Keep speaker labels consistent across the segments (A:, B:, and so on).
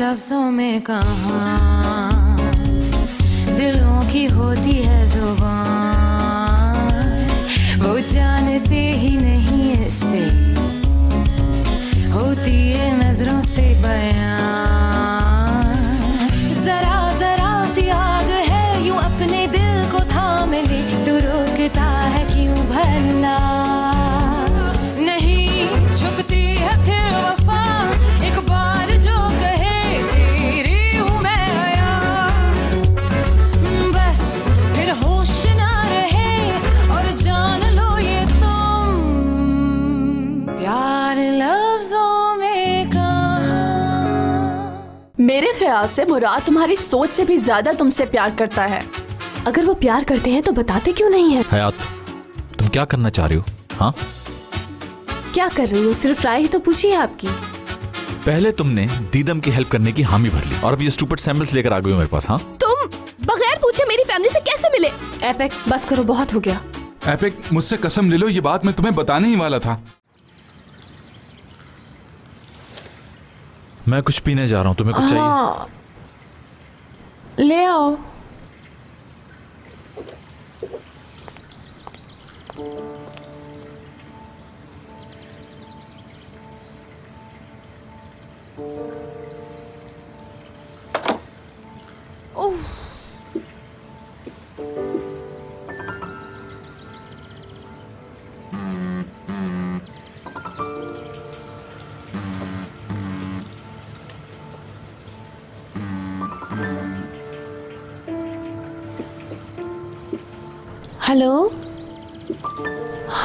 A: लफ्जों में कहाँ दिलों की होती है जुबान, वो जानते ही नहीं इससे होती है नजरों से बयान। जरा जरा सी आग है यूं अपने दिल को थाम ले, तू रोकता है क्यों भला? नहीं छुपती है फिर वफा, एक बार जो कहे तेरी हूँ मैं आया, बस फिर होश ना रहे और जान लो ये तुम प्यार लफ्जों में कहाँ।
B: मेरे ख्याल से मुराद तुम्हारी सोच से भी ज्यादा तुमसे प्यार करता है। अगर वो प्यार करते हैं तो बताते क्यों नहीं है?
C: हयात, तुम क्या करना चाह रही हो? हाँ,
B: क्या कर रही हो? सिर्फ राय ही तो पूछी है आपकी।
C: पहले तुमने दीदम की हेल्प करने की हामी भर ली और अब ये स्टूपिड सैंपल्स लेकर आ गई हो मेरे पास। हाँ,
B: तुम बगैर पूछे मेरी फैमिली से कैसे मिले? एपेक बस करो, बहुत हो गया।
D: एपिक, मुझसे कसम ले लो, ये बात मैं तुम्हें बताने ही वाला था।
C: मैं कुछ पीने जा रहा हूँ, तुम्हें कुछ चाहिए?
B: हाँ, ले आओ।
E: हेलो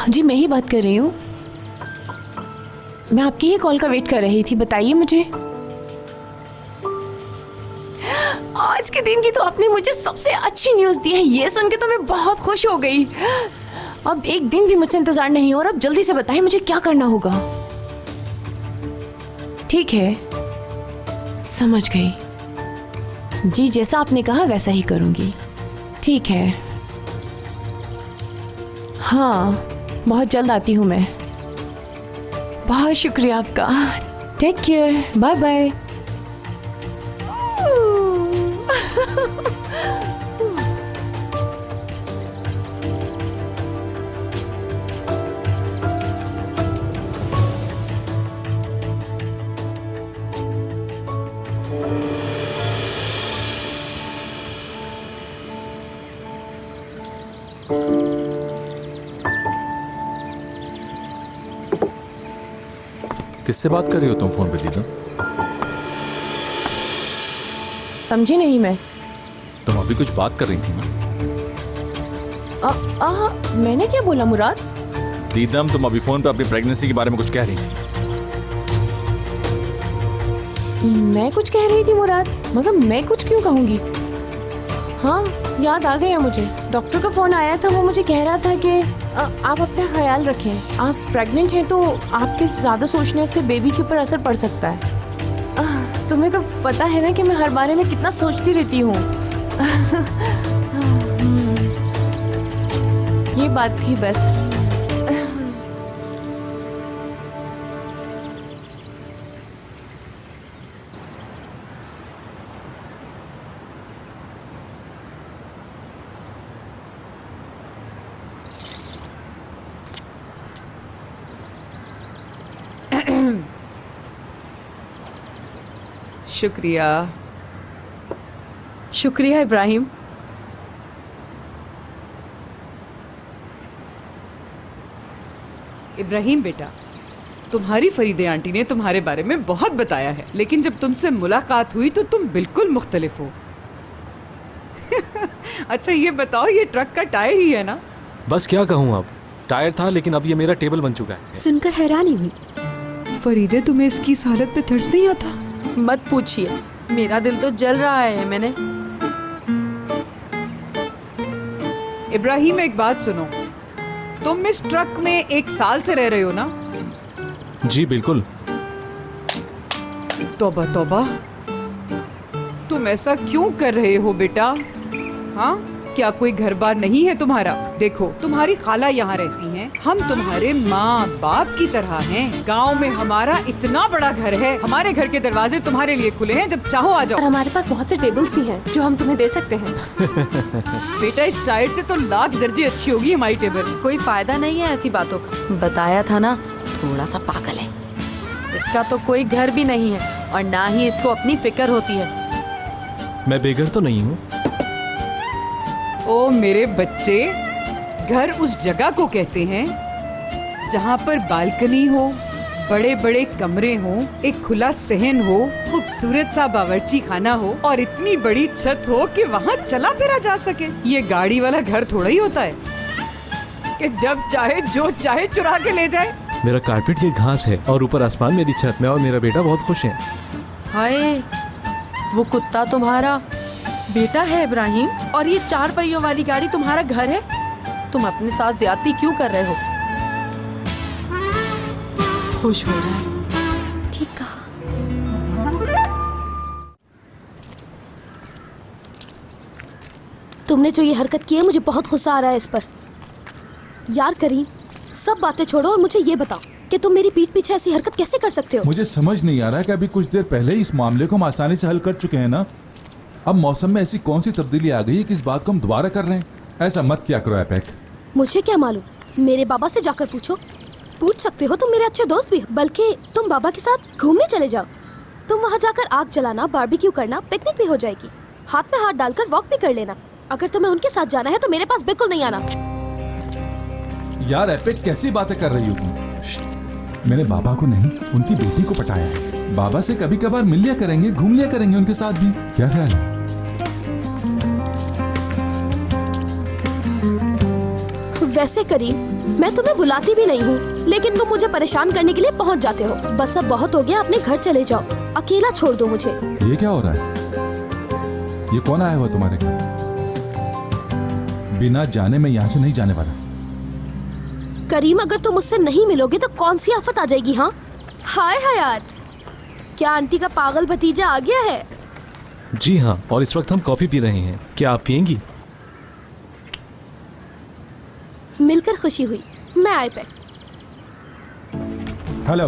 E: जी, मैं ही बात कर रही हूँ। मैं आपकी ही कॉल का वेट कर रही थी, बताइए मुझे। आज के दिन की तो आपने मुझे सबसे अच्छी न्यूज़ दी है, ये सुन के तो मैं बहुत खुश हो गई। अब एक दिन भी मुझसे इंतजार नहीं हो रहा। अब जल्दी से बताइए मुझे क्या करना होगा। ठीक है, समझ गई जी, जैसा आपने कहा वैसा ही करूँगी। ठीक है, हाँ, बहुत जल्द आती हूँ मैं। बहुत शुक्रिया आपका। Take care, bye bye.
C: किससे बात कर रही हो तुम फोन पे दीदम?
E: समझी नहीं मैं।
C: तुम अभी कुछ बात कर रही थी ना?
E: मैंने क्या बोला मुराद?
C: दीदम, तुम अभी फोन पे अपनी प्रेगनेंसी के बारे में कुछ कह रही थी।
E: मैं कुछ कह रही थी मुराद, मगर मैं कुछ क्यों कहूँगी? हाँ, याद आ गया मुझे। डॉक्टर का फोन आया था, वो मुझे कह रहा था कि आप अपना ख्याल रखें। आप प्रेग्नेंट हैं तो आपके ज़्यादा सोचने से बेबी के ऊपर असर पड़ सकता है। तुम्हें तो पता है ना कि मैं हर बारे में कितना सोचती रहती हूँ। ये बात थी बस।
F: शुक्रिया। शुक्रिया इब्राहिम। इब्राहिम बेटा, तुम्हारी फरीदे आंटी ने तुम्हारे बारे में बहुत बताया है, लेकिन जब तुमसे मुलाकात हुई तो तुम बिल्कुल मुख्तलिफ हो। अच्छा ये बताओ, ये ट्रक का टायर ही है ना?
G: बस क्या कहूँ, अब टायर था लेकिन अब ये मेरा टेबल बन चुका है।
B: सुनकर हैरानी हुई।
F: फरीदे, तुम्हें इसकी इस हालत पे तरस नहीं आता?
H: मत पूछिए, मेरा दिल तो जल रहा है। मैंने
F: इब्राहिम एक बात सुनो, तुम इस ट्रक में 1 साल से रह रहे हो ना?
G: जी बिल्कुल।
F: तौबा तौबा, तुम ऐसा क्यों कर रहे हो बेटा? हाँ, क्या कोई घर बार नहीं है तुम्हारा? देखो, तुम्हारी खाला यहाँ रहती हैं, हम तुम्हारे माँ बाप की तरह हैं। गांव में हमारा इतना बड़ा घर है, हमारे घर के दरवाजे तुम्हारे लिए खुले हैं, जब चाहो आ
B: और
F: जाओ।
B: हमारे पास बहुत से टेबल्स भी हैं जो हम तुम्हें दे सकते हैं।
F: बेटा, इस टाइट से तो लाख दर्जे अच्छी होगी हमारी टेबल।
H: कोई फायदा नहीं है ऐसी बातों का। बताया था ना, थोड़ा सा पागल है। इसका तो कोई घर भी नहीं है और ना ही इसको अपनी फिक्र होती है।
G: मैं बेघर तो नहीं हूँ।
F: ओ मेरे बच्चे, घर उस जगह को कहते हैं जहाँ पर बालकनी हो, बड़े बड़े कमरे हो, एक खुला सहन हो, खूबसूरत सा बावर्ची खाना हो और इतनी बड़ी छत हो कि वहाँ चला फिरा जा सके। ये गाड़ी वाला घर थोड़ा ही होता है कि जब चाहे जो चाहे चुरा के ले जाए।
G: मेरा कारपेट ये घास है और ऊपर आसमान मेरी छत में, और मेरा बेटा बहुत खुश है।
H: हाय, वो कुत्ता तुम्हारा बेटा है इब्राहिम, और ये 4 पहियों वाली गाड़ी तुम्हारा घर है। तुम अपने साथ ज्यादती क्यों कर रहे हो? खुश हो रहा है।
B: ठीक कहा।
I: तुमने जो ये हरकत की है, मुझे बहुत गुस्सा आ रहा है इस पर। यार करीम, सब बातें छोड़ो और मुझे ये बताओ कि तुम मेरी पीठ पीछे ऐसी हरकत कैसे कर सकते हो?
D: मुझे समझ नहीं आ रहा कि अभी कुछ देर पहले ही इस मामले को हम आसानी से हल कर चुके हैं ना। अब मौसम में ऐसी कौन सी तब्दीली आ गई है कि इस बात को हम दोबारा कर रहे हैं? ऐसा मत क्या करो एपेक।
I: मुझे क्या मालूम, मेरे बाबा से जाकर पूछो। पूछ सकते हो, तुम मेरे अच्छे दोस्त भी हो। बल्कि तुम बाबा के साथ घूमने चले जाओ। तुम वहाँ जाकर आग जलाना, बारबेक्यू करना, पिकनिक भी हो जाएगी। हाथ में हाथ डालकर वॉक भी कर लेना। अगर तुम्हें उनके साथ जाना है तो मेरे पास बिल्कुल नहीं आना।
D: यार एपेक, कैसी बातें कर रही हो तुम? श्श्ट, मैंने बाबा को नहीं, उनकी बेटी को पटाया है। बाबा से कभी कभार मिल लिया करेंगे, घूम लिया करेंगे उनके साथ भी। क्या ख्याल है?
I: वैसे करीम, मैं तुम्हें बुलाती भी नहीं हूँ, लेकिन तुम मुझे परेशान करने के लिए पहुँच जाते हो। बस अब बहुत हो गया, अपने घर चले जाओ। अकेला छोड़ दो मुझे।
D: ये क्या हो रहा है? ये कौन आया हुआ तुम्हारे घर? बिना जाने मैं यहाँ से नहीं जाने वाला।
I: करीम, अगर तुम मुझसे नहीं मिलोगे तो कौन सी आफत आ जाएगी? हाँ, हाय हयात, क्या आंटी का पागल भतीजा आ गया है?
G: जी हाँ, और इस वक्त हम कॉफी पी रहे हैं। क्या आप पियेंगी?
I: मिलकर खुशी हुई। मैं आईपैक।
D: हेलो,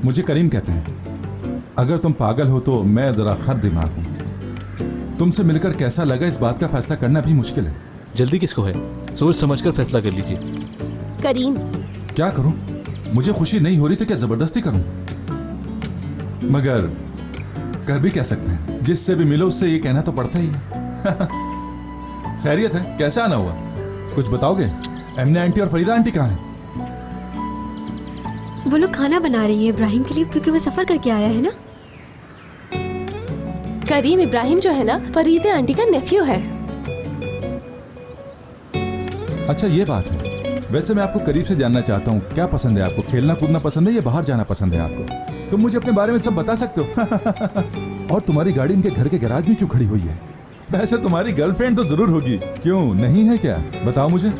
D: मुझे करीम कहते हैं। अगर तुम पागल हो तो मैं जरा खर दिमाग हूं। तुमसे मिलकर कैसा लगा, इस बात का फैसला करना भी मुश्किल है।
G: जल्दी किसको है? सोच समझकर फैसला कर लीजिए।
I: करीम,
D: क्या करूं? मुझे खुशी नहीं हो रही तो क्या जबरदस्ती करूं? मगर कर भी क्या सकते हैं, जिससे भी मिलो उससे ये कहना तो पड़ता ही है। खैरियत है? कैसा आना हुआ, कुछ बताओगे? एमने आंटी और फरीदा आंटी कहाँ हैं?
J: वो लोग खाना बना रही है इब्राहिम के लिए, क्योंकि वो सफर करके आया है ना।
B: करीम, इब्राहिम जो है ना, फरीदे आंटी का नेफ्यू है।
D: अच्छा, ये बात है। वैसे मैं आपको करीब से जानना चाहता हूँ, क्या पसंद है आपको? खेलना कूदना पसंद है या बाहर जाना पसंद है आपको? तुम मुझे अपने बारे में सब बता सकते हो। और तुम्हारी गाड़ी इनके घर के गैराज में क्यों खड़ी हुई है? वैसे तुम्हारी गर्लफ्रेंड तो जरूर होगी, क्यों नहीं है क्या? बताओ मुझे।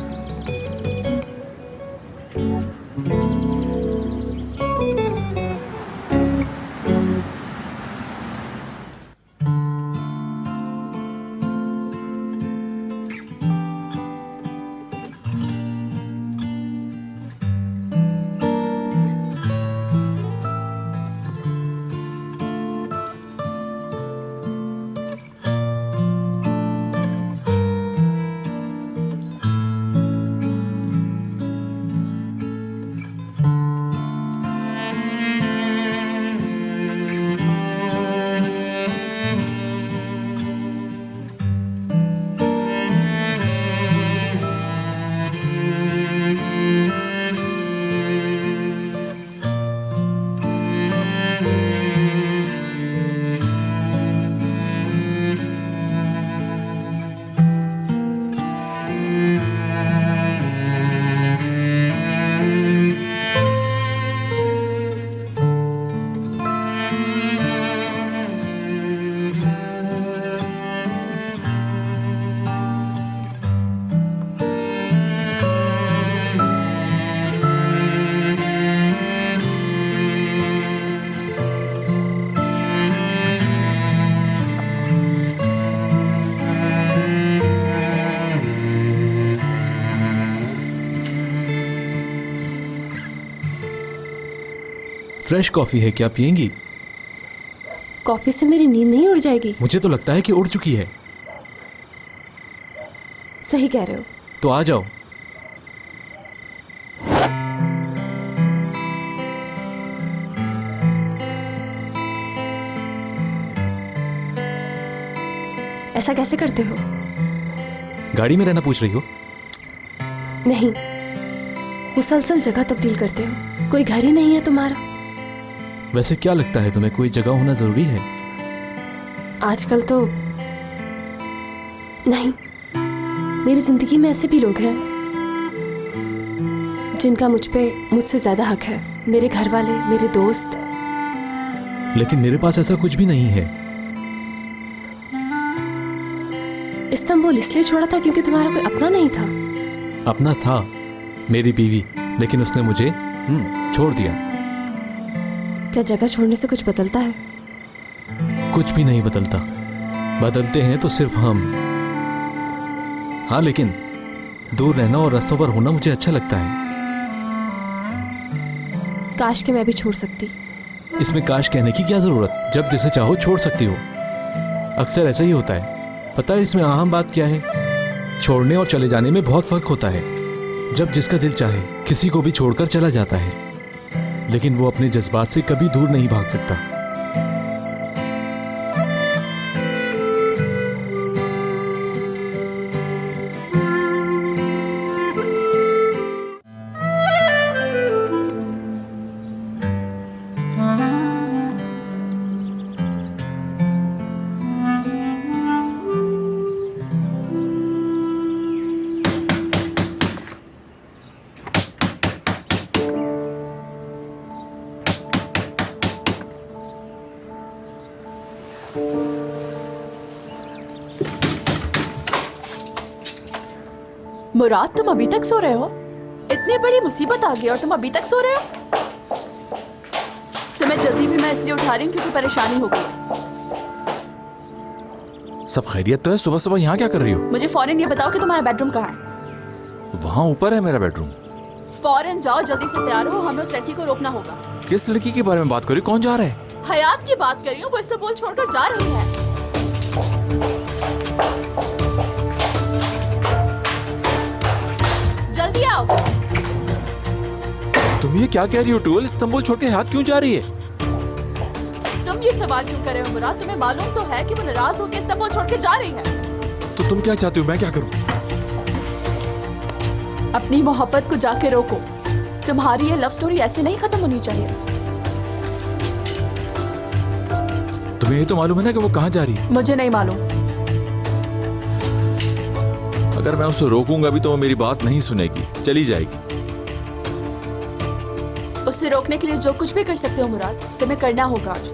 G: फ्रेश कॉफी है, क्या पियेंगी?
B: कॉफी से मेरी नींद नहीं उड़ जाएगी?
G: मुझे तो लगता है कि उड़ चुकी है।
B: सही कह रहे हो।
G: तो आ जाओ।
B: ऐसा कैसे करते हो?
G: गाड़ी में रहना पूछ रही हो?
B: नहीं, मुसलसल जगह तब्दील करते हो। कोई घर ही नहीं है तुम्हारा?
G: वैसे क्या लगता है तुम्हें, कोई जगह होना जरूरी है?
B: आजकल तो नहीं। मेरी जिंदगी में ऐसे भी लोग हैं जिनका मुझसे ज्यादा हक है। मेरे घर वाले, मेरे दोस्त।
G: लेकिन मेरे पास ऐसा कुछ भी नहीं है।
B: इस्तांबुल इसलिए छोड़ा था क्योंकि तुम्हारा कोई अपना नहीं था?
G: अपना था, मेरी बीवी, लेकिन उसने मुझे छोड़ दिया।
B: क्या जगह छोड़ने से कुछ बदलता है?
G: कुछ भी नहीं बदलता। बदलते हैं तो सिर्फ हम। हाँ, लेकिन दूर रहना और रास्तों पर होना मुझे अच्छा लगता है।
B: काश के मैं भी छोड़ सकती।
G: इसमें काश कहने की क्या जरूरत? जब जिसे चाहो छोड़ सकती हो। अक्सर ऐसा ही होता है। पता है इसमें अहम बात क्या है? छोड़ने और चले जाने में बहुत फर्क होता है। जब जिसका दिल चाहे किसी को भी छोड़कर चला जाता है, लेकिन वो अपने जज्बात से कभी दूर नहीं भाग सकता।
B: मुराद, तुम अभी तक सो रहे हो? इतनी बड़ी मुसीबत आ गई और तुम अभी तक सो रहे हो? तुम्हें जल्दी भी मैं इसलिए उठा रही हूँ क्योंकि परेशानी हो गई।
C: सब खैरियत तो है? सुबह सुबह यहाँ क्या कर रही हो?
B: मुझे फौरन ये बताओ कि तुम्हारा बेडरूम कहाँ है?
C: वहाँ ऊपर है मेरा बेडरूम।
B: फौरन जाओ, जल्दी से तैयार हो, हमें उस लड़की को रोकना होगा।
C: किस लड़की के बारे में बात कर रही हो? कौन जा रहा है?
B: हयात की बात कर रही हूँ, वो इस्तांबुल छोड़कर जा रही है। जल्दी आओ।
C: तुम ये क्या कह रही हो टूल? इस्तांबुल छोड़ के हाथ क्यों जा रही है?
B: तुम ये सवाल क्यों कर रहे हो मुराद? तुम्हें मालूम तो है कि वो नाराज होकर इस्तांबुल छोड़ के जा रही है।
C: तो तुम क्या चाहती हो? मैं क्या करूं?
B: अपनी मोहब्बत को जाके रोको। तुम्हारी ये लव स्टोरी ऐसे नहीं खत्म होनी चाहिए।
C: तुम्हें ये तो मालूम है ना कि वो कहाँ जा रही है?
B: मुझे नहीं मालूम।
C: अगर मैं उसे रोकूंगा भी तो वो मेरी बात नहीं सुनेगी, चली जाएगी।
B: उससे रोकने के लिए जो कुछ भी कर सकते हो मुराद, तुम्हें करना होगा आज।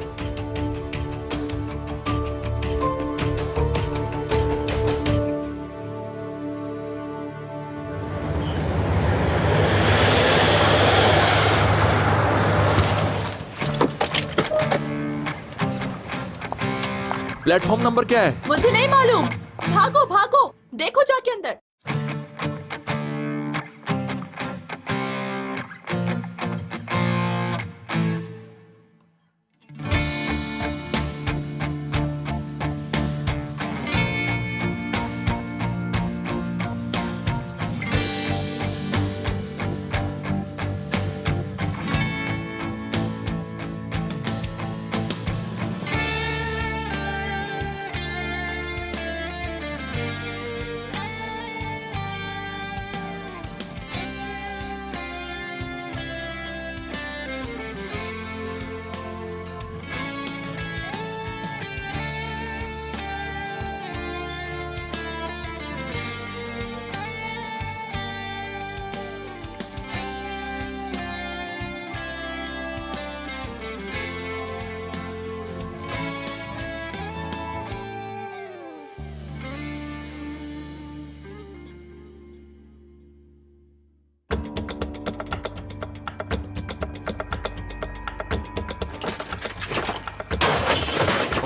C: प्लेटफॉर्म नंबर क्या है?
B: मुझे नहीं मालूम। भागो भागो, देखो जाके अंदर।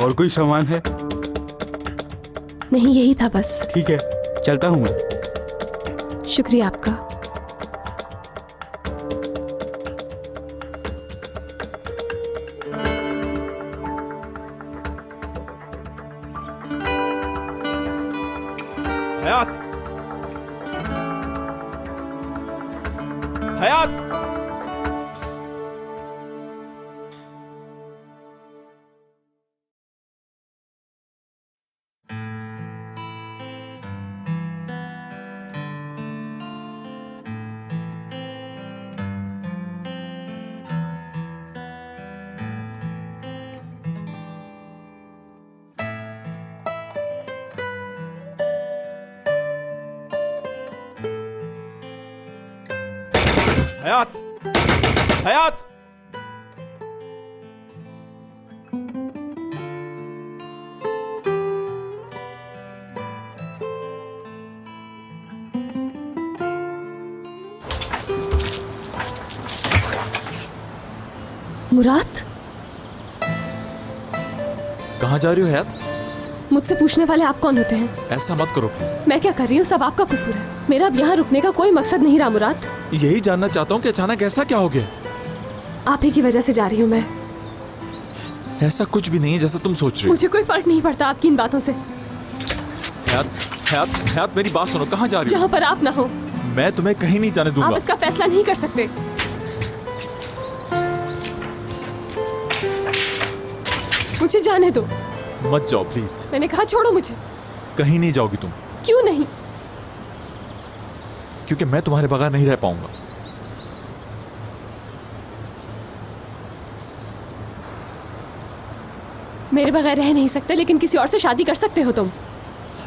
K: और कोई सामान है?
B: नहीं, यही था बस।
K: ठीक है, चलता हूँ मैं।
B: शुक्रिया आपका।
C: हयात। हयात, हयात।
B: मुराद,
C: कहाँ जा रही हो हयात?
B: मुझसे पूछने वाले आप कौन होते हैं?
C: ऐसा मत करो प्लीज।
B: मैं क्या कर रही हूँ सब आपका कसूर है। मेरा अब यहाँ रुकने का कोई मकसद नहीं रहा मुराद।
C: यही जानना चाहता हूँ कि अचानक ऐसा क्या हो गया।
B: आप ही की वजह से जा रही हूँ मैं।
C: ऐसा कुछ भी नहीं है जैसा तुम सोच रही हो।
B: मुझे कोई फर्क नहीं पड़ता आपकी इन बातों से।
C: हयात, हयात, हयात मेरी बात सुनो। कहाँ जा रही हो?
B: जहाँ पर आप ना हो।
C: मैं तुम्हें कहीं नहीं जाने दूंगा।
B: आप इसका फैसला नहीं कर सकते। मुझे जाने दो।
C: मत जाओ प्लीज।
B: मैंने कहा छोड़ो मुझे।
C: कहीं नहीं जाओगी तुम।
B: क्यों नहीं?
C: क्योंकि मैं तुम्हारे बगैर नहीं रह पाऊंगा।
B: मेरे बगैर रह नहीं सकते, लेकिन किसी और से शादी कर सकते हो तुम।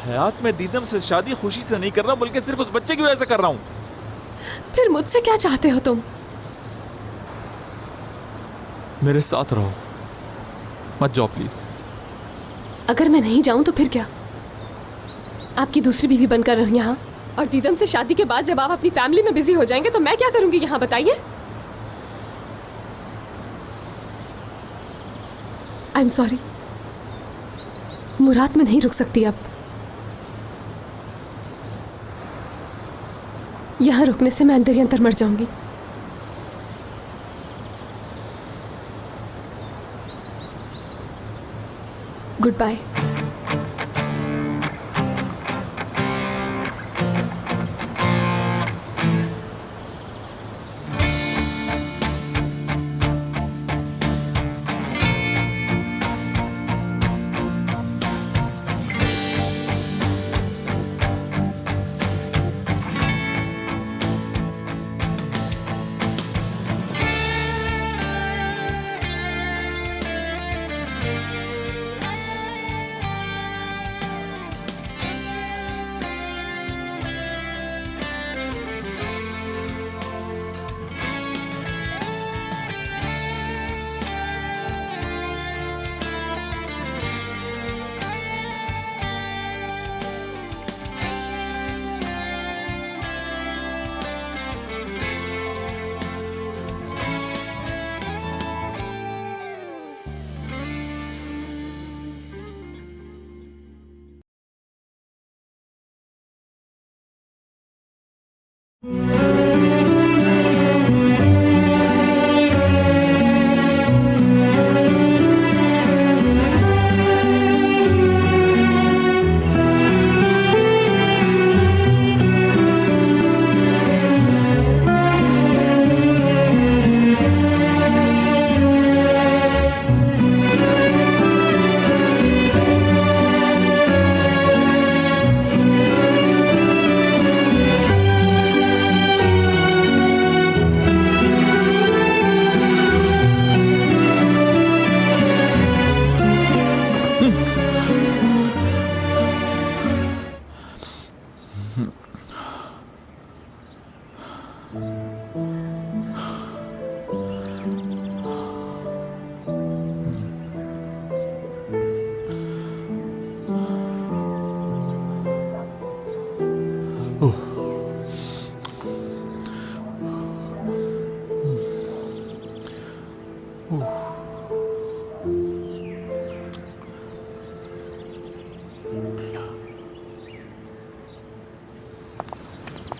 C: हयात, मैं दीदम से शादी खुशी से नहीं कर रहा, बल्कि सिर्फ उस बच्चे की वजह से कर रहा हूं।
B: फिर मुझसे क्या चाहते हो तुम?
C: मेरे साथ रहो, मत जाओ प्लीज।
B: अगर मैं नहीं जाऊं तो फिर क्या? आपकी दूसरी बीवी बनकर रहूं यहाँ, और दीदम से शादी के बाद जब आप अपनी फैमिली में बिजी हो जाएंगे तो मैं क्या करूंगी यहाँ, बताइए। आई एम सॉरी मुराद, मैं नहीं रुक सकती अब। यहाँ रुकने से मैं अंदर ही अंदर मर जाऊंगी। Good bye.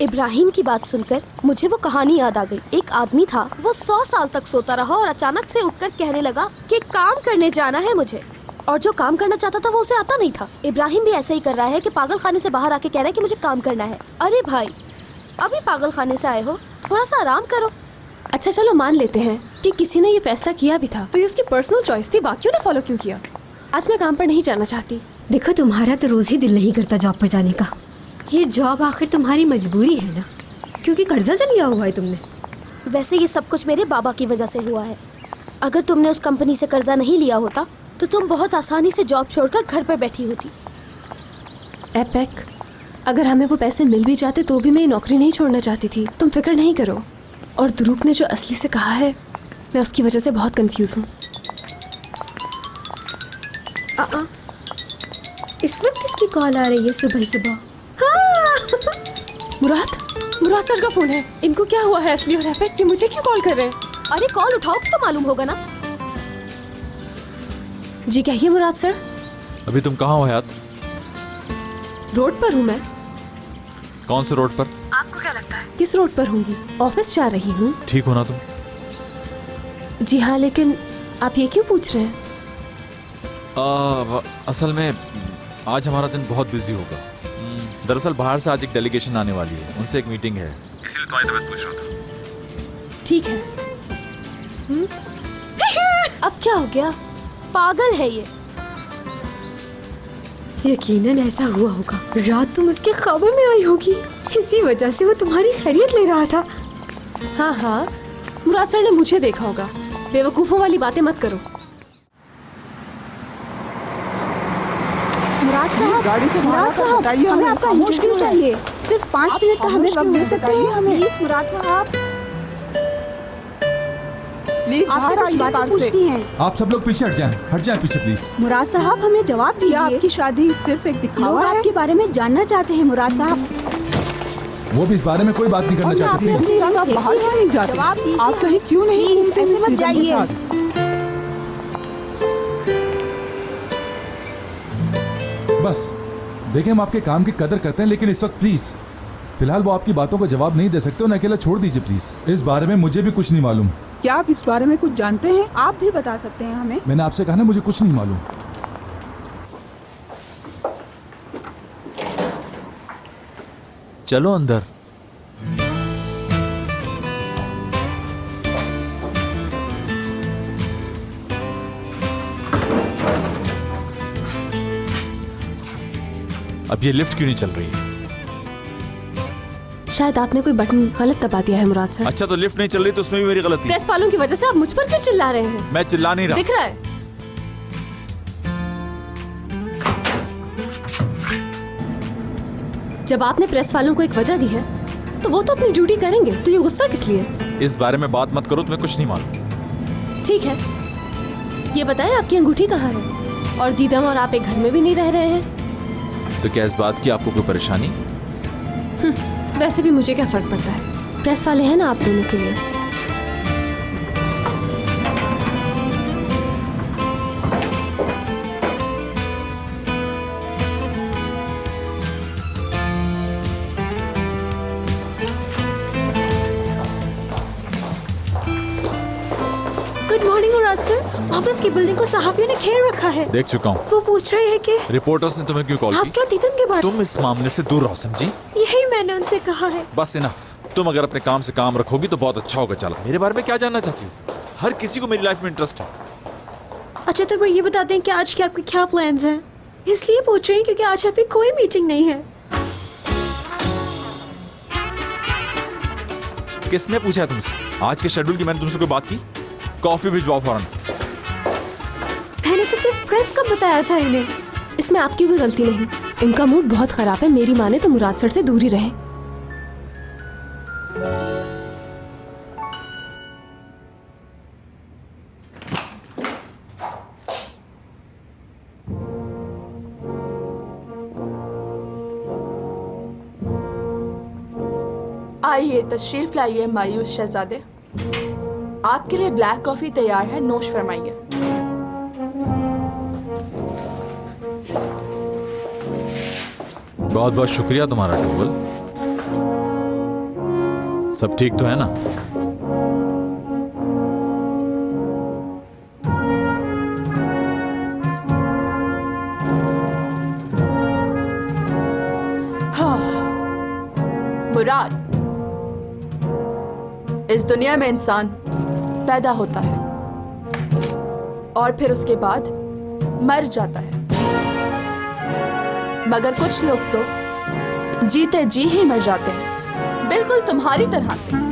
I: इब्राहिम की बात सुनकर मुझे वो कहानी याद आ गई। एक आदमी था, वो 100 साल तक सोता रहा और अचानक से उठकर कहने लगा कि काम करने जाना है मुझे, और जो काम करना चाहता था वो उसे आता नहीं था। इब्राहिम भी ऐसे ही कर रहा है कि पागल खाने से बाहर आके कह रहा है कि मुझे काम करना है। अरे भाई, अभी पागल खाने से आए हो, थोड़ा सा आराम करो।
B: अच्छा चलो मान लेते हैं कि किसी ने ये फैसला किया भी था, तो ये उसकी पर्सनल चॉइस थी, बाकियों ने फॉलो क्यों किया? आज मैं काम पर नहीं जाना चाहती।
J: देखो तुम्हारा तो रोज ही दिल नहीं करता जॉब पर जाने का। ये जॉब आखिर तुम्हारी मजबूरी है ना, क्योंकि कर्जा जो लिया हुआ है तुमने।
I: वैसे ये सब कुछ मेरे बाबा की वजह से हुआ है। अगर तुमने उस कंपनी से कर्जा नहीं लिया होता तो तुम बहुत आसानी से जॉब छोड़कर घर पर बैठी होती।
B: एपेक, अगर हमें वो पैसे मिल भी जाते तो भी मैं ये नौकरी नहीं छोड़ना चाहती थी। तुम फिक्र नहीं करो। और ध्रुव ने जो असली से कहा है, मैं उसकी वजह से बहुत कंफ्यूज हूँ।
J: इस वक्त किसकी कॉल आ रही है सुबह सुबह?
B: मुराद सर का फोन है। इनको क्या हुआ है असली और एपेक कि मुझे क्यों कॉल कर रहे हैं?
I: अरे कॉल उठाओगे तो मालूम होगा ना।
B: जी कहिए मुराद सर।
C: अभी तुम कहाँ हो हयात?
B: रोड पर हूँ मैं।
C: कौन से रोड पर?
B: आपको क्या लगता है किस रोड पर होंगी? ऑफिस जा रही हूँ।
C: ठीक हो ना तुम?
B: जी हाँ, लेकिन आप ये क्यों पूछ रहे हैं?
C: असल में आज हमारा दिन बहुत बिजी होगा। दरअसल बाहर से आज एक डेलीगेशन आने वाली है, उनसे एक मीटिंग है, इसलिए तुम्हारी तबीयत पूछ रहा था।
B: ठीक है। अब क्या हो गया?
I: पागल है ये।
J: यकीनन ऐसा हुआ होगा। रात तुम उसके ख्वाबों में आई होगी, इसी वजह से वो तुम्हारी खैरियत ले रहा था।
B: हाँ हाँ, मुराद सर ने मुझे देखा होगा। बेवकूफों वाली बातें मत करो।
H: मुराद साहब, गाड़ी से मुराद साहब, बताइए हमें आपका मुश्किल चाहिए। सिर्फ 5 मिनट का हमें वक्त दे सकते हैं हमें? प्लीज मुराद साहब, प्लीज आपसे कुछ बातें पूछती हैं।
D: आप सब लोग पीछे हट जाएं पीछे प्लीज।
H: मुराद साहब, हमें जवाब दीजिए। आपकी शादी सिर्फ एक दिखावा है? आपके बारे में जानना चाहते हैं मुराद साहब।
D: वो भी इस बारे में कोई बात नहीं करना चाहते प्लीज।
H: आप बाहर क्यों नहीं जाते? आप कहीं क्यों नहीं घूमते? ऐसे मत जाइए।
D: बस देखें, हम आपके काम की कदर करते हैं, लेकिन इस वक्त प्लीज फिलहाल वो आपकी बातों का जवाब नहीं दे सकते। उन्हें अकेला छोड़ दीजिए प्लीज। इस बारे में मुझे भी कुछ नहीं मालूम।
H: क्या आप इस बारे में कुछ जानते हैं? आप भी बता सकते हैं हमें।
D: मैंने आपसे कहा ना, मुझे कुछ नहीं मालूम।
C: चलो अंदर। अब ये लिफ्ट क्यों नहीं चल रही है?
B: शायद आपने कोई बटन गलत दबा दिया है मुराद सर।
C: अच्छा, तो लिफ्ट नहीं चल रही तो उसमें भी मेरी गलती है।
B: प्रेस वालों की वजह से आप मुझ पर क्यों चिल्ला रहे हैं?
C: मैं चिल्ला नहीं रहा।
B: दिख रहा है। जब आपने प्रेस वालों को एक वजह दी है तो वो तो अपनी ड्यूटी करेंगे, तो ये गुस्सा किस लिए?
C: इस बारे में बात मत करो, तुम्हें कुछ नहीं मालूम।
B: ठीक है, ये बताएं आपकी अंगूठी कहाँ है? और दीदम और आप एक घर में भी नहीं रह रहे हैं,
C: तो क्या इस बात की आपको कोई परेशानी?
B: वैसे भी मुझे क्या फर्क पड़ता है, प्रेस वाले हैं ना आप दोनों के लिए।
I: गुड मॉर्निंग मुराद सर। ऑफिस की बिल्डिंग को सहाफियों ने घेर रखा है।
C: देख चुका हूँ।
I: वो पूछ रहे हैं कि
C: रिपोर्टर्स ने तुम्हें क्यों कॉल
I: आप
C: की?
I: क्या दीदम के बारे?
C: तुम इस मामले से दूर रहो, समझी?
I: यही मैंने उनसे कहा है।
C: बस इनफ। तुम अगर अपने काम से काम रखोगी तो बहुत अच्छा होगा। चलो, मेरे बारे में क्या जानना चाहती हो? हर किसी को मेरी लाइफ में इंटरेस्ट है।
I: अच्छा तो ये बता दें कि आज के आपके क्या प्लान्स हैं? इसलिए पूछ रही हूँ क्योंकि आज आपकी कोई मीटिंग नहीं है।
C: किसने पूछा है तुमसे? आज के शेड्यूल की मैंने तुमसे कोई बात की? कॉफी भिजवाओ फौरन।
I: मैंने तो सिर्फ प्रेस का बताया था इन्हें।
B: इसमें आपकी कोई गलती नहीं। उनका मूड बहुत खराब है। मेरी माने तो मुराद सर से दूर ही रहे।
E: आइए तशरीफ लाइए मायूस शहजादे, आपके लिए ब्लैक कॉफी तैयार है, नोश फरमाइए।
C: बहुत बहुत शुक्रिया तुम्हारा टोवल। सब ठीक तो है ना?
E: हाँ मुराद, इस दुनिया में इंसान पैदा होता है और फिर उसके बाद मर जाता है, मगर कुछ लोग तो जीते जी ही मर जाते हैं, बिल्कुल तुम्हारी तरह से।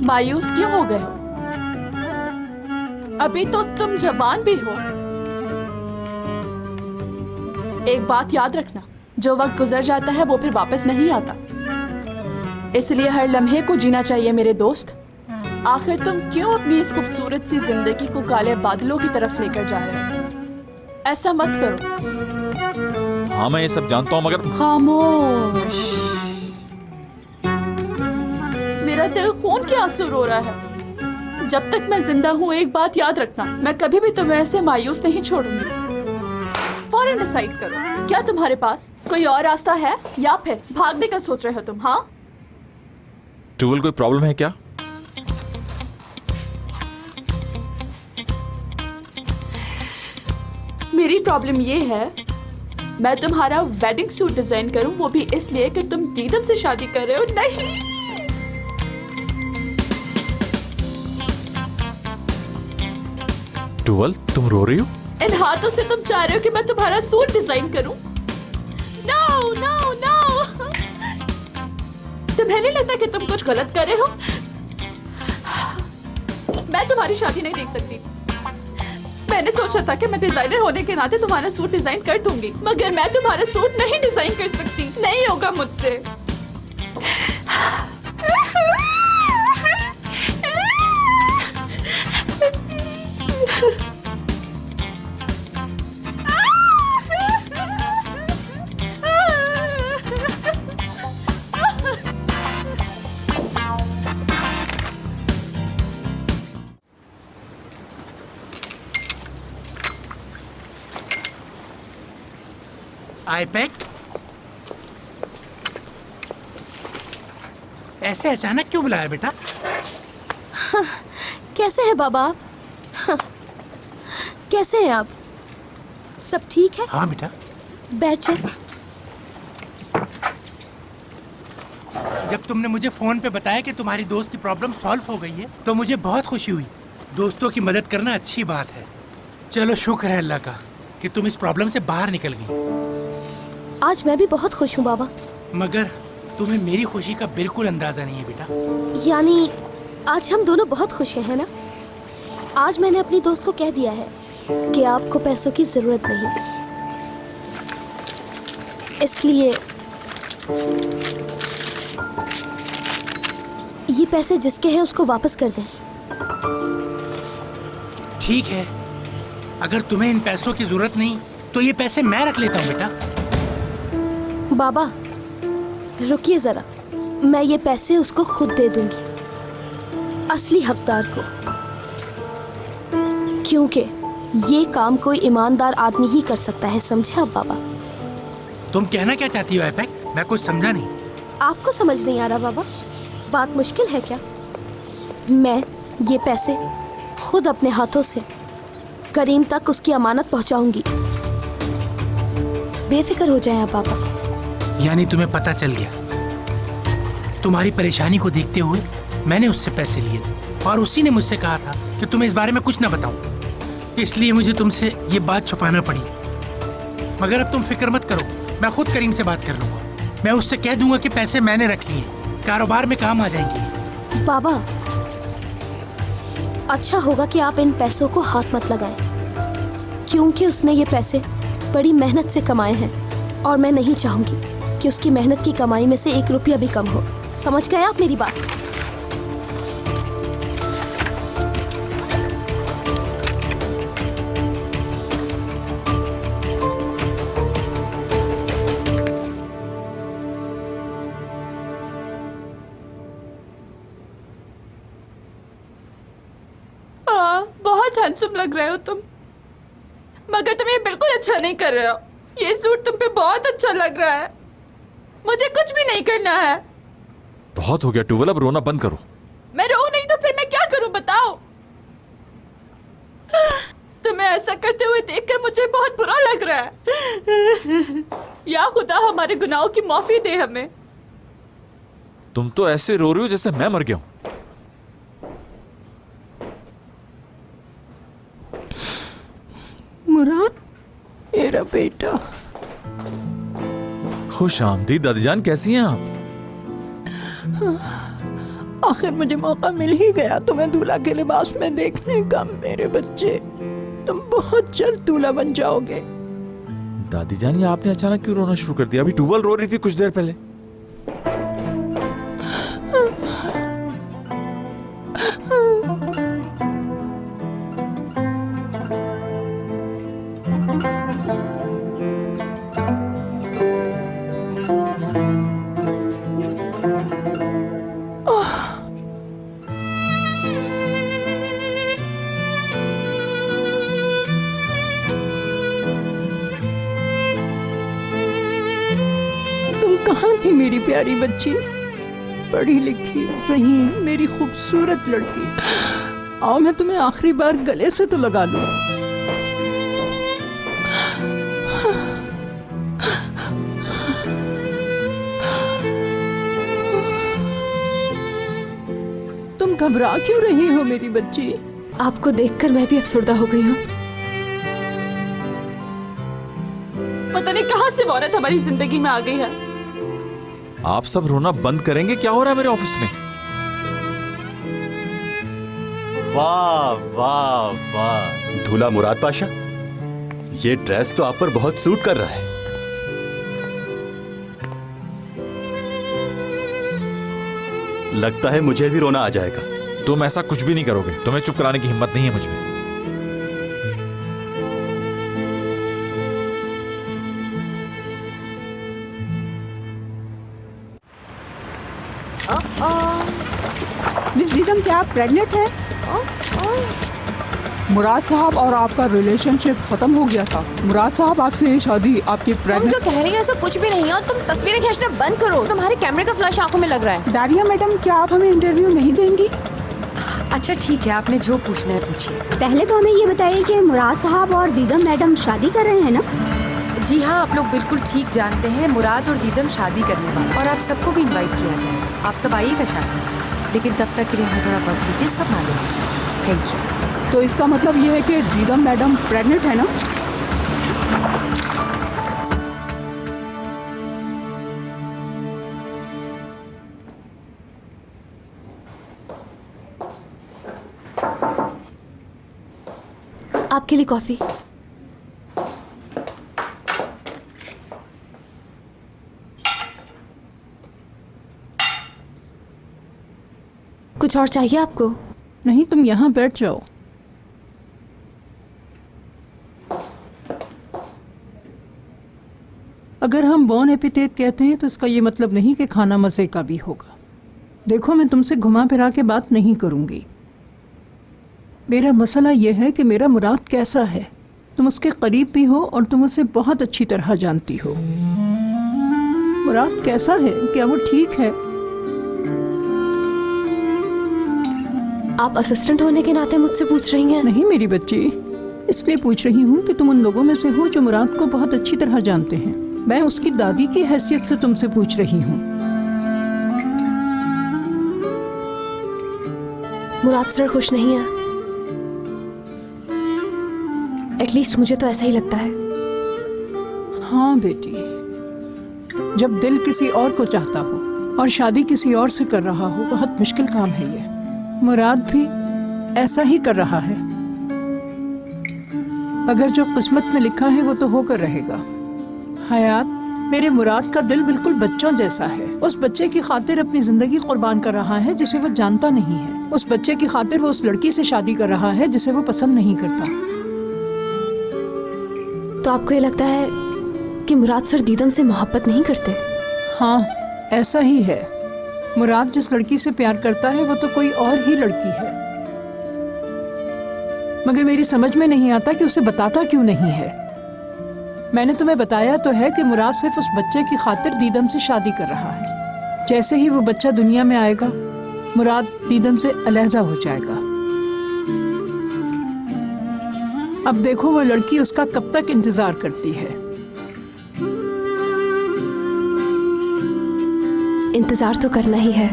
E: मायूस क्यों हो गए हो? अभी तो तुम जवान भी हो। एक बात याद रखना, जो वक्त गुजर जाता है वो फिर वापस नहीं आता, इसलिए हर लम्हे को जीना चाहिए मेरे दोस्त। आखिर तुम क्यों अपनी इस खूबसूरत सी जिंदगी को काले बादलों की तरफ लेकर जा रहे हो? ऐसा मत करो।
C: हाँ मैं ये सब जानता हूँ, मगर
E: खामोश। मेरा दिल खून के आंसू रो रहा है। जब तक मैं जिंदा हूँ एक बात याद रखना, मैं कभी भी तुम्हें ऐसे मायूस नहीं छोड़ूंगी। फौरन डिसाइड करो, क्या तुम्हारे पास कोई और रास्ता है या फिर भागने का सोच रहे हो तुम? हाँ
C: टूवल, कोई प्रॉब्लम है क्या?
E: मेरी प्रॉब्लम ये है, मैं तुम्हारा वेडिंग सूट डिजाइन करूं, वो भी इसलिए कि तुम दीदम से शादी कर रहे हो। नहीं,
C: टूवल तुम रो रही हो?
E: इन हाथों से तुम चाह रहे हो कि मैं तुम्हारा सूट डिजाइन करूं? नो नो नो, तुम्हें नहीं लगता कि तुम कुछ गलत कर रहे हो? मैं तुम्हारी शादी नहीं देख सकती। मैंने सोचा था कि मैं डिजाइनर होने के नाते तुम्हारा सूट डिजाइन कर दूंगी, मगर मैं तुम्हारा सूट नहीं डिजाइन कर सकती, नहीं होगा मुझसे।
L: आईपैक, ऐसे अचानक क्यों बुलाया बेटा?
I: हाँ, कैसे हैं बाबा आप? हाँ, कैसे हैं आप? सब ठीक है?
L: हाँ बेटा।
I: बैठ जाए।
L: जब तुमने मुझे फोन पे बताया कि तुम्हारी दोस्त की प्रॉब्लम सॉल्व हो गई है तो मुझे बहुत खुशी हुई। दोस्तों की मदद करना अच्छी बात है। चलो शुक्र है अल्लाह का कि तुम इस प्रॉब्लम से बाहर निकल गई।
I: आज मैं भी बहुत खुश हूँ बाबा।
L: मगर तुम्हें मेरी खुशी का बिल्कुल अंदाजा नहीं है बेटा।
I: यानी आज हम दोनों बहुत खुश हैं, है ना? आज मैंने अपनी दोस्त को कह दिया है कि आपको पैसों की जरूरत नहीं, इसलिए ये पैसे जिसके हैं उसको वापस कर दें।
L: ठीक है, अगर तुम्हें इन पैसों की जरूरत नहीं तो ये पैसे मैं रख लेता हूँ बेटा।
I: बाबा रुकिए जरा, मैं ये पैसे उसको खुद दे दूंगी, असली हकदार को, क्योंकि ये काम कोई ईमानदार आदमी ही कर सकता है, समझे आप बाबा?
L: तुम कहना क्या चाहती हो आईपैक? मैं कुछ समझा नहीं।
I: आपको समझ नहीं आ रहा बाबा? बात मुश्किल है क्या? मैं ये पैसे खुद अपने हाथों से करीम तक उसकी अमानत पहुंचाऊंगी। बेफिक्र हो जाएं आप बाबा।
L: यानी तुम्हें पता चल गया? तुम्हारी परेशानी को देखते हुए मैंने उससे पैसे लिए और उसी ने मुझसे कहा था कि तुम्हें इस बारे में कुछ ना बताऊं, इसलिए मुझे तुमसे ये बात छुपाना पड़ी। मगर अब तुम फिक्र मत करो, मैं खुद करीम से बात कर लूंगा। मैं उससे कह दूंगा कि पैसे मैंने रख लिए, कारोबार में काम आ जाएंगे।
I: बाबा अच्छा होगा कि आप इन पैसों को हाथ मत लगाएं, क्योंकि उसने ये पैसे बड़ी मेहनत से कमाए हैं और मैं नहीं चाहूंगी कि उसकी मेहनत की कमाई में से 1 रुपया भी कम हो। समझ गए आप मेरी बात?
E: बहुत हैंडसम लग रहे हो तुम, मगर तुम ये बिल्कुल अच्छा नहीं कर रहे हो। ये सूट तुम पे बहुत अच्छा लग रहा है, मुझे कुछ भी नहीं करना है।
C: बहुत हो गया टूवल, अब रोना बंद करो।
E: मैं रो नहीं तो फिर मैं क्या करूं बताओ? तुम्हें ऐसा करते हुए देखकर मुझे बहुत बुरा लग रहा है। खुदा हमारे गुनाहों की माफी दे हमें।
C: तुम तो ऐसे रो रही हो जैसे मैं मर गया हूं।
H: मुराद, मेरा बेटा।
C: खुश आमदीद दादीजान, कैसी हैं आप?
H: आखिर मुझे मौका मिल ही गया तुम्हें दूल्हा के लिबास में देखने का। मेरे बच्चे, तुम बहुत जल्द दूल्हा बन जाओगे।
C: दादीजान, ये आपने अचानक क्यों रोना शुरू कर दिया? अभी टूवल रो रही थी कुछ देर पहले।
H: कहाँ थी मेरी प्यारी बच्ची, पढ़ी लिखी ज़हीन मेरी खूबसूरत लड़की। आओ मैं तुम्हें आखिरी बार गले से तो लगा लूं। तुम घबरा क्यों रही हो मेरी बच्ची?
B: आपको देखकर मैं भी अफसरदा हो गई हूँ।
E: पता नहीं कहाँ से वो औरत हमारी जिंदगी में आ गई है।
C: आप सब रोना बंद करेंगे? क्या हो रहा है मेरे ऑफिस में?
K: वाह वाह वाह, दूल्हा मुराद पाशा, ये ड्रेस तो आप पर बहुत सूट कर रहा है। लगता है मुझे भी रोना आ जाएगा।
C: तुम ऐसा कुछ भी नहीं करोगे। तुम्हें चुप कराने की हिम्मत नहीं है मुझ में।
H: मिस दीदम, क्या आप प्रेग्नेंट हैं? मुराद साहब और आपका रिलेशनशिप खत्म हो गया था। मुराद साहब, आपसे ये शादी आपकी
E: तुम
H: प्रेग्नेंट।
E: जो कह रही है ऐसा कुछ भी नहीं है और तुम तस्वीरें खींचना बंद करो। तुम्हारे कैमरे का फ्लैश आंखों में लग रहा है।
H: दारिया मैडम, क्या आप हमें इंटरव्यू नहीं देंगी?
J: अच्छा ठीक है, आपने जो पूछना है पूछिए। पहले तो हमें ये बताइए कि मुराद साहब और दीदम मैडम शादी कर रहे हैं ना?
M: जी हाँ, आप लोग बिल्कुल ठीक जानते हैं, मुराद और दीदम शादी करने वाले और आप सबको भी इनवाइट किया जाएगा। आप सब आइएगा शादी, लेकिन तब तक के लिए हमें थोड़ा वक्त दीजिए, सब मालूम हो जाएगा। Thank you.
H: तो इसका मतलब ये है कि दीदम मैडम प्रेग्नेंट है ना?
B: आपके लिए कॉफी। कुछ और चाहिए आपको?
H: नहीं, तुम यहाँ बैठ जाओ। अगर हम बॉन एपिटेट कहते हैं तो इसका ये मतलब नहीं कि खाना मज़े का भी होगा। देखो, मैं तुमसे घुमा फिरा के बात नहीं करूँगी। मेरा मसला यह है कि मेरा मुराद कैसा है। तुम उसके करीब भी हो और तुम उसे बहुत अच्छी तरह जानती हो। मुराद कैसा है? क्या वो ठीक है?
B: आप असिस्टेंट होने के नाते मुझसे पूछ रही हैं?
H: नहीं मेरी बच्ची, इसलिए पूछ रही हूँ कि तुम उन लोगों में से हो जो मुराद को बहुत अच्छी तरह जानते हैं। मैं उसकी दादी की हैसियत से तुमसे पूछ रही हूँ।
B: मुराद सर खुश नहीं है। एटलीस्ट मुझे तो ऐसा ही लगता है।
H: हाँ बेटी, जब दिल किसी और को चाहता हो और शादी किसी और से कर रहा हो, बहुत मुश्किल काम है ये। मुराद भी ऐसा ही कर रहा है। अगर जो किस्मत में लिखा है वो तो होकर रहेगा। हयात, मेरे मुराद का दिल बिल्कुल बच्चों जैसा है। उस बच्चे की खातिर अपनी जिंदगी कुर्बान कर रहा है जिसे वो जानता नहीं है। उस बच्चे की खातिर वो उस लड़की से शादी कर रहा है जिसे वो पसंद नहीं करता।
B: तो आपको ये लगता है कि मुराद सर दीदम से मोहब्बत नहीं करते?
H: हाँ, ऐसा ही है। मुराद जिस लड़की से प्यार करता है वो तो कोई और ही लड़की है, मगर मेरी समझ में नहीं आता कि उसे बताता क्यों नहीं है। मैंने तुम्हें बताया तो है कि मुराद सिर्फ उस बच्चे की खातिर दीदम से शादी कर रहा है। जैसे ही वो बच्चा दुनिया में आएगा, मुराद दीदम से अलहदा हो जाएगा। अब देखो वो लड़की उसका कब तक इंतजार करती है।
B: इंतज़ार तो करना ही है।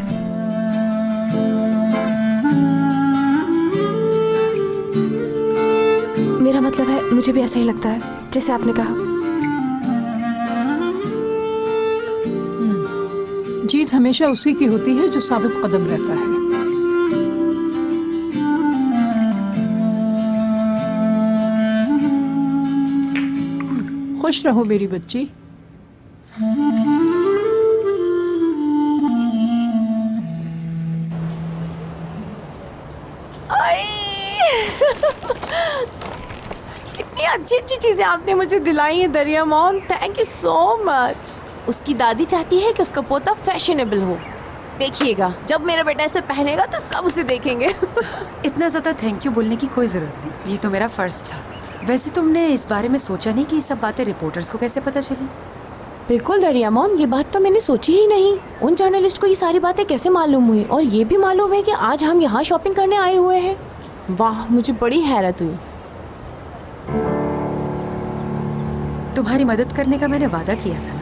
B: मेरा मतलब है, मुझे भी ऐसा ही लगता है जैसे आपने कहा।
H: जीत हमेशा उसी की होती है जो साबित कदम रहता है। खुश रहो मेरी बच्ची।
E: कितनी अच्छी अच्छी चीजें आपने मुझे दिलाई हैं दरिया mom, thank you so much. उसकी दादी चाहती है कि उसका पोता फैशनेबल हो। देखिएगा जब मेरा बेटा इसे पहनेगा तो सब उसे देखेंगे।
M: इतना ज़्यादा थैंक यू बोलने की कोई ज़रूरत नहीं, ये तो मेरा फ़र्ज़ था। वैसे तुमने इस बारे में सोचा नहीं कि ये सब बातें रिपोर्टर्स को कैसे पता चली?
E: बिल्कुल दरिया मॉम, ये बात तो मैंने सोची ही नहीं। उन जर्नलिस्ट को ये सारी बातें कैसे मालूम हुई? और ये भी मालूम है कि आज हम यहाँ शॉपिंग करने आए हुए हैं। वाह, मुझे बड़ी हैरत हुई।
M: तुम्हारी मदद करने का मैंने वादा किया था ना।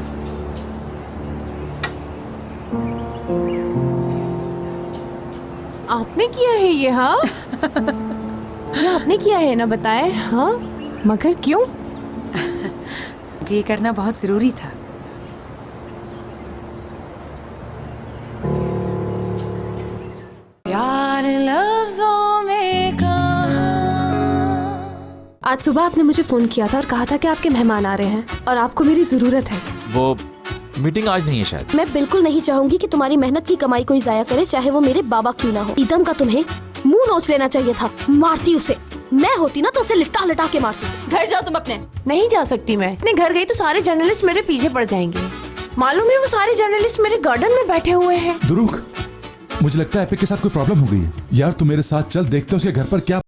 E: आपने किया है ये? हाँ ये आपने किया है ना, बताए। हाँ मगर क्यों?
M: ये करना बहुत ज़रूरी था।
A: प्यार लफ्जों में कहा।
B: आज सुबह आपने मुझे फ़ोन किया था और कहा था कि आपके मेहमान आ रहे हैं और आपको मेरी ज़रूरत है।
C: वो मीटिंग आज नहीं है शायद।
I: मैं बिल्कुल नहीं चाहूंगी कि तुम्हारी मेहनत की कमाई कोई जाया करे, चाहे वो मेरे बाबा क्यों ना हो। ईदम का तुम्हें मुंह नोच लेना चाहिए था। मारती उसे, मैं होती ना तो उसे लिटा लिटा के मारती। घर जाओ तुम अपने।
E: नहीं जा सकती मैं। अपने घर गई तो सारे जर्नलिस्ट मेरे पीछे पड़ जाएंगे। मालूम है वो सारे जर्नलिस्ट मेरे गार्डन में बैठे हुए हैं।
D: दुरुक, मुझे लगता है एपिक के साथ कोई प्रॉब्लम हो गई है। यार तू मेरे साथ चल, देखते हैं उसके घर पर क्या